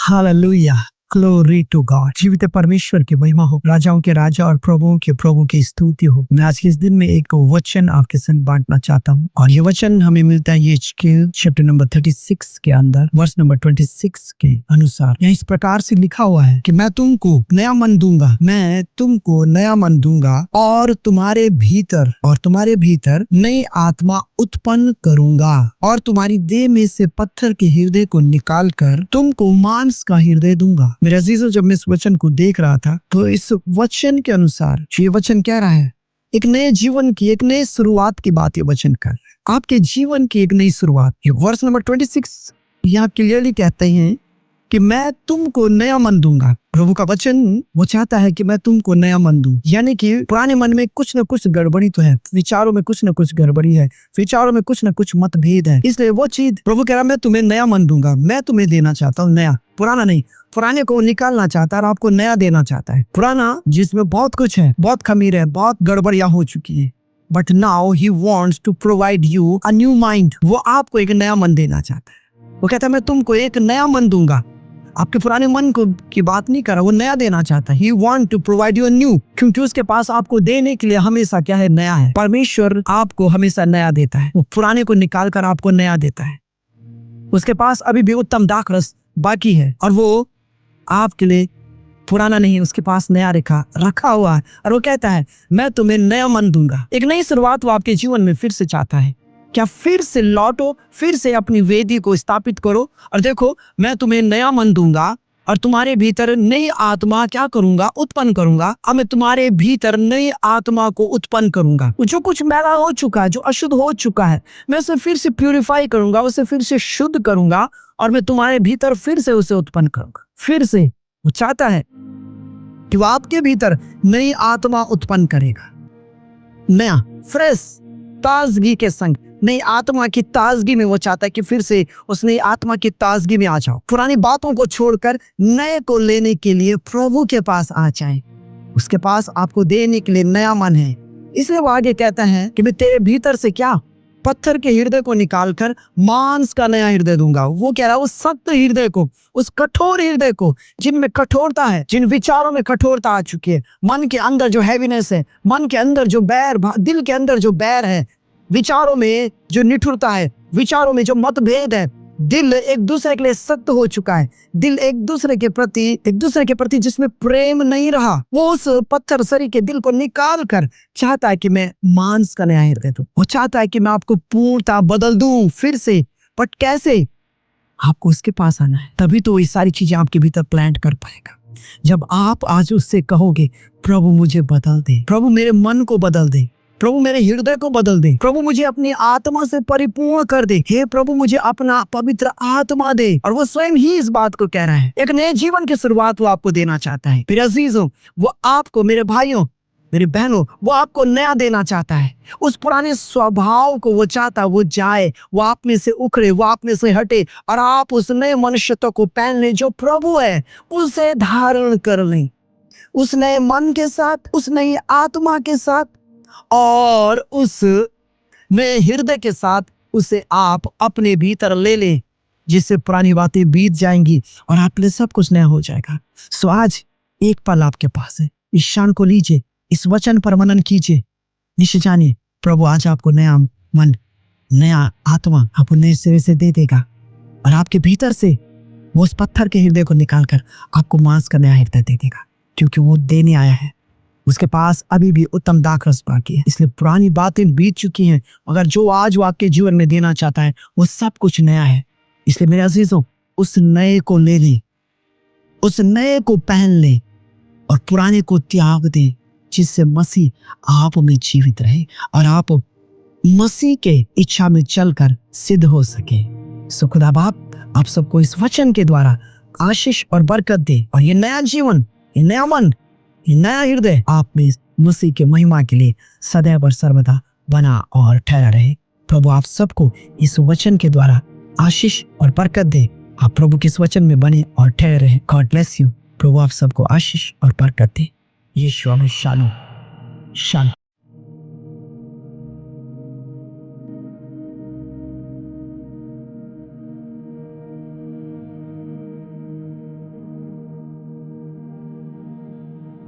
Hallelujah, glory to God. जीवित परमेश्वर की महिमा हो, राजाओं के राजा और प्रभुओं के प्रभु की स्तुति हो। मैं आज के इस दिन में एक वचन आपके संग बांटना चाहता हूँ और ये वचन हमें मिलता है यिर्मयाह चैप्टर नंबर 36 के अंदर वर्स नंबर 26 के अनुसार। यहाँ इस प्रकार से लिखा हुआ है कि मैं तुमको नया मन दूंगा, मैं तुमको नया मन दूंगा और तुम्हारे भीतर नई आत्मा उत्पन्न करूंगा और तुम्हारी देह में से पत्थर के हृदय को निकाल कर तुमको मांस का हृदय दूंगा। मेरे अजीजों, जब मैं इस वचन को देख रहा था तो इस वचन के अनुसार ये वचन कह रहा है एक नए जीवन की, एक नई शुरुआत की बात ये वचन कर रहा है। आपके जीवन की एक नई शुरुआत। ये वर्स नंबर 26 यहाँ क्लियरली कहते हैं कि मैं तुमको नया मन दूंगा। प्रभु का वचन वो चाहता है कि मैं तुमको नया मन दूं, यानी कि पुराने मन में कुछ न कुछ गड़बड़ी तो है, विचारों में कुछ न कुछ गड़बड़ी है, विचारों में कुछ न कुछ मतभेद है। इसलिए वो चीज प्रभु कह रहा मैं तुम्हें नया मन दूंगा। मैं तुम्हें देना चाहता हूँ नया, पुराना नहीं। पुराने को निकालना चाहता है और आपको नया देना चाहता है। पुराना जिसमें बहुत कुछ है, बहुत खमीर है, बहुत गड़बड़ियां हो चुकी है, but now he wants to provide you a new mind. वो आपको एक नया मन देना चाहता है। वो कहता है मैं तुमको एक नया मन दूंगा। आपके पुराने मन को की बात नहीं कर रहा, वो नया देना चाहता है। He want to provide you a new, क्योंकि उसके पास आपको देने के लिए हमेशा क्या है, नया है। परमेश्वर आपको हमेशा नया देता है, वो पुराने को निकाल कर आपको नया देता है। उसके पास अभी भी उत्तम दाखरस बाकी है और वो आपके लिए पुराना नहीं, उसके पास नया रखा हुआ है और वो कहता है मैं तुम्हें नया मन दूंगा। एक नई शुरुआत वो आपके जीवन में फिर से चाहता है। क्या फिर से लौटो, फिर से अपनी वेदी को स्थापित करो और देखो मैं तुम्हें नया मन दूंगा और तुम्हारे भीतर नई आत्मा क्या करूंगा, उत्पन्न करूंगा। अब मैं तुम्हारे भीतर नई आत्मा को उत्पन्न करूंगा। जो कुछ मैला हो चुका है, जो अशुद्ध हो चुका है, मैं उसे फिर से प्यूरिफाई करूंगा, उसे फिर से शुद्ध करूंगा और मैं तुम्हारे भीतर फिर से उसे उत्पन्न करूंगा। फिर से वो चाहता है कि वो आपके भीतर नई आत्मा उत्पन्न करेगा, नया, फ्रेश, ताजगी के संग, नई आत्मा की ताजगी में वो चाहता है कि फिर से उस नई आत्मा की ताजगी में आ जाओ। पुरानी बातों को छोड़कर नए को लेने के लिए प्रभु के पास आ जाए। उसके पास आपको देने के लिए नया मन है। इसलिए वो आगे कहता है कि मैं तेरे भीतर से क्या, पत्थर के हृदय को निकालकर मांस का नया हृदय दूंगा। वो कह रहा है उस सख्त हृदय को, उस कठोर हृदय को, जिनमें कठोरता है, जिन विचारों में कठोरता आ चुकी है, मन के अंदर जो हैवीनेस है, मन के अंदर जो बैर, दिल के अंदर जो बैर है, विचारों में जो निठुरता है, विचारों में जो मतभेद है, दिल एक दूसरे के लिए सख्त हो चुका है, दिल एक दूसरे के प्रति जिसमें प्रेम नहीं रहा, वो उस पत्थर सरी के दिल को निकाल कर चाहता है कि मैं मांस का नया हृदय दूं। वो चाहता है कि मैं आपको पूर्णतः बदल दूं फिर से। बट कैसे? आपको उसके पास आना है, तभी तो ये सारी चीजें आपके भीतर प्लांट कर पाएगा। जब आप आज उससे कहोगे प्रभु मुझे बदल दे, प्रभु मेरे मन को बदल दे, प्रभु मेरे हृदय को बदल दे, प्रभु मुझे अपनी आत्मा से परिपूर्ण कर दे, हे प्रभु मुझे अपना पवित्र आत्मा दे। और वो स्वयं ही इस बात को कह रहा है। एक नए जीवन की शुरुआत वो आपको देना चाहता है। मेरे अजीजों, वो आपको, मेरे भाइयों, मेरी बहनों, वो आपको नया देना चाहता है। उस पुराने स्वभाव को वो चाहता वो जाए, वो आप में से उखड़े, वो आप में से हटे और आप उस नए मनुष्यत्व को पहन लें जो प्रभु है, उसे धारण कर लें, उस नए मन के साथ, उस नई आत्मा के साथ और उस नए हृदय के साथ उसे आप अपने भीतर ले लें, जिससे पुरानी बातें बीत जाएंगी और आप लिए सब कुछ नया हो जाएगा। सो आज एक पल आपके पास है, इस क्षण को लीजिए, इस वचन पर मनन कीजिए, निश्चय जानिए प्रभु आज आपको नया मन, नया आत्मा आपको नए सिरे से दे देगा और आपके भीतर से वो उस पत्थर के हृदय को निकालकर आपको मांस का नया हृदय दे देगा, क्योंकि वो देने आया है। उसके पास अभी भी उत्तम दाखरस बाकी है, इसलिए पुरानी बातें बीत चुकी हैं, मगर जो आज वो आपके जीवन में देना चाहता है वो सब कुछ नया है। इसलिए मेरे अजीजों, उस नए को ले लें, उस नए को पहन लें और पुराने को त्याग दें, जिससे मसीह आप में जीवित रहे और आप मसीह के इच्छा में चलकर सिद्ध हो सके। सो खुदा बाप आप सबको इस वचन के द्वारा आशीष और बरकत दे और ये नया जीवन, ये नया मन, ये नया हृदय आप में मसीह के महिमा के लिए सदैव और सर्वदा बना और ठहरा रहे। प्रभु आप सबको इस वचन के द्वारा आशीष और बरकत दे। आप प्रभु के इस वचन में बने और ठहरे रहे। God bless you. प्रभु आप सबको आशीष और बरकत दे। यीशु में शालोम।